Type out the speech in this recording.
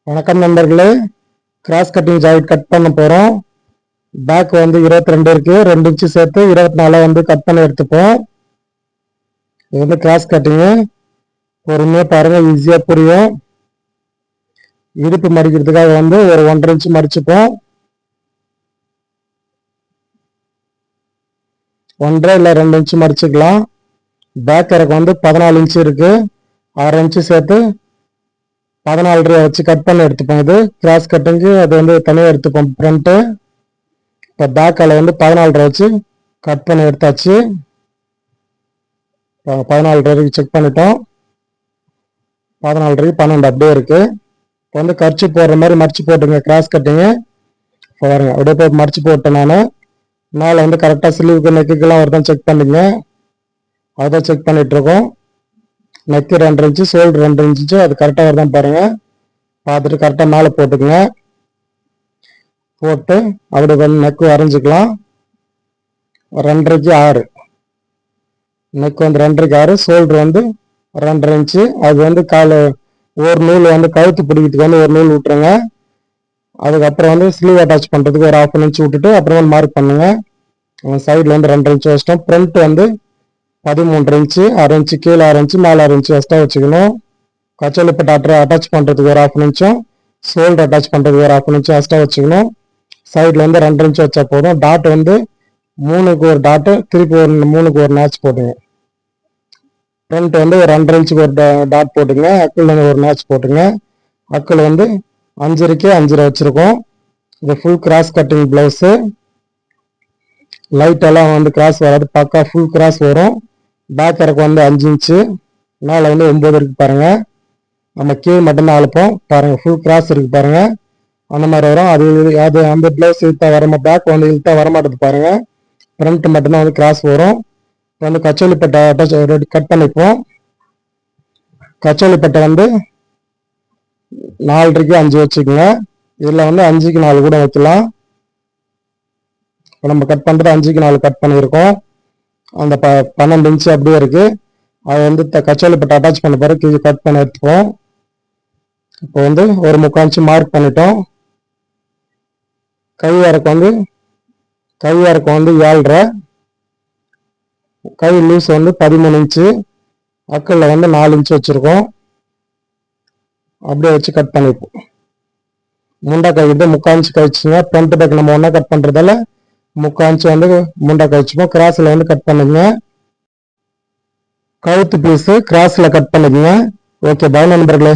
வணக்கம் நண்பர்களே, cross cutting jacket cut பண்ண போகிறோம். பேக் வந்து 22 இருக்கு, 2 இன்ச்சு சேர்த்து 24 வந்து கட் பண்ணி எடுத்துப்போம். இது வந்து கிராஸ் கட்டிங்கு. பொறுமையாக பாருங்கள், ஈஸியாக புரியும். இடுப்பு மடிக்கிறதுக்காக வந்து ஒரு 1.5 இன்ச்சு மடிச்சுப்போம். 1.5 இல்லை 2 இன்ச்சு மடிச்சுக்கலாம். பேக் இறக்கு வந்து 14 இன்ச்சு இருக்கு, 6 இன்ச்சு சேர்த்து 14.5 வச்சு கட் பண்ணி எடுத்துப்போம். இது கிராஸ் கட்டிங்கு, அது வந்து தனியாக எடுத்துப்போம் ஃப்ரண்ட்டு. இப்போ பேக்கால் வந்து 14.5 வச்சு கட் பண்ணி எடுத்தாச்சு. 14 வரைக்கும் செக் பண்ணிட்டோம். 14 12 அப்படியே இருக்குது. இப்போ வந்து கர்ச்சி போடுற மாதிரி மடிச்சு போட்டுங்க கிராஸ் கட்டிங்கு. இப்போ பாருங்க, அப்படியே போய் மடிச்சு போட்டேன். நான் மேலே வந்து கரெக்டாக ஸ்லீவுக்கு நெக்குக்கெல்லாம் வருதான் செக் பண்ணிங்க. அதுதான் செக் பண்ணிகிட்ருக்கோம். நெக்கு 2 இன்ச்சு, ஷோல்டர் 2 இன்ச்சு, அது கரெக்டாக வருதான் பாருங்கள். பார்த்துட்டு கரெக்டாக மேலே போட்டுக்குங்க. போட்டு அப்படி கொஞ்சம் நெக்கு வரைஞ்சிக்கலாம். 2.5க்கு 6 நெக் வந்து 2.5க்கு 6, ஷோல்டர் வந்து 2.5 இன்ச்சு. அது வந்து ஒரு நூல் வந்து கழுத்து பிடிக்கிறதுக்கு வந்து ஒரு நூல் விட்டுருங்க. அதுக்கப்புறம் வந்து ஸ்லீவ் அட்டாச் பண்ணுறதுக்கு ஒரு 1/2 இன்ச்சு விட்டுட்டு அப்புறம் மார்க் பண்ணுங்க. சைடில் வந்து 2.5 இன்ச்சு வச்சிட்டோம். ஃப்ரண்ட் வந்து 13 இன்ச்சு, 6 இன்ச்சு கீழே 6 இன்ச்சு மேலே 6 இன்ச்சு எக்ஸ்ட்ரா வச்சுக்கணும். கச்சோலிப்பட்டு அட்டாச் பண்ணுறதுக்கு ஒரு 1/2 இன்ச்சும், ஷோல்டர் அட்டாச் பண்ணுறதுக்கு ஒரு 1/2 இன்ச்சும் எக்ஸ்ட்ரா வச்சுக்கணும். சைடில் வந்து 2 இன்ச்சு வச்சா போதும். டாட் வந்து 3க்கு ஒரு டாட்டு, திருப்பி ஒரு 3க்கு ஒரு நேட்ச் போட்டுங்க. ஃப்ரண்ட் வந்து ஒரு 2.5 இன்ச்சுக்கு ஒரு டாட் போட்டுங்க. அக்கில் வந்து ஒரு நேட்ச் போட்டுங்க. அக்கில் வந்து 5.5க்கு 5.5 வச்சுருக்கோம். இது ஃபுல் கிராஸ் கட்டிங் ப்ளவுஸு. லைட்டெல்லாம் வந்து கிராஸ் வராது, பக்கா ஃபுல் கிராஸ் வரும். பேக் இறக்கு வந்து 5 இன்ச்சு, மேலே வந்து 9 இருக்குது பாருங்கள். நம்ம கீழ் மட்டும்தான் அழுப்போம் பாருங்கள். ஃபுல் கிராஸ் இருக்குது பாருங்கள். அந்த மாதிரி வரும். அது அந்த ப்ளவுஸ் இழுத்தா பேக் வந்து இழுத்தா வரமாட்டேது பாருங்கள். ஃப்ரண்ட் மட்டும்தான் வந்து கிராஸ் வரும். வந்து கச்சோலிப்பட்டை அட்டாச் கட் பண்ணிப்போம். கச்சோலிப்பட்டை வந்து 4.5க்கு 5 வச்சுக்கோங்க. இதில் வந்து 5க்கு 4 கூட வைக்கலாம். இப்போ நம்ம கட் பண்ணுறது 5க்கு 4 கட் பண்ணியிருக்கோம். அந்த 12 இன்ச்சு அப்படியே இருக்குது. அதை வந்து கச்சோலிப்பட்டை அட்டாச் பண்ண பிறகு கட் பண்ணி எடுத்துப்போம். இப்போ வந்து ஒரு 3/4 இன்ச்சு மார்க் பண்ணிட்டோம். கை இறக்கம் வந்து 7.5, கை லூஸ் வந்து 13 இன்ச்சு, அக்கல்ல வந்து 4 இன்ச்சு வச்சுருக்கோம். அப்படியே வச்சு கட் பண்ணிப்போம். முண்டா கை வந்து 3/4 இன்ச்சு கழிச்சுங்க. ஃப்ரண்ட் பேக் நம்ம ஒன்றா கட் பண்ணுறதால 3/4 இன்ச்சு வந்து முண்டா கழிச்சுப்போம். கிராஸில் வந்து கட் பண்ணுங்க. கழுத்து பீஸு கிராஸில் கட் பண்ணிக்கங்க. ஓகே, பாய் நண்பர்களே.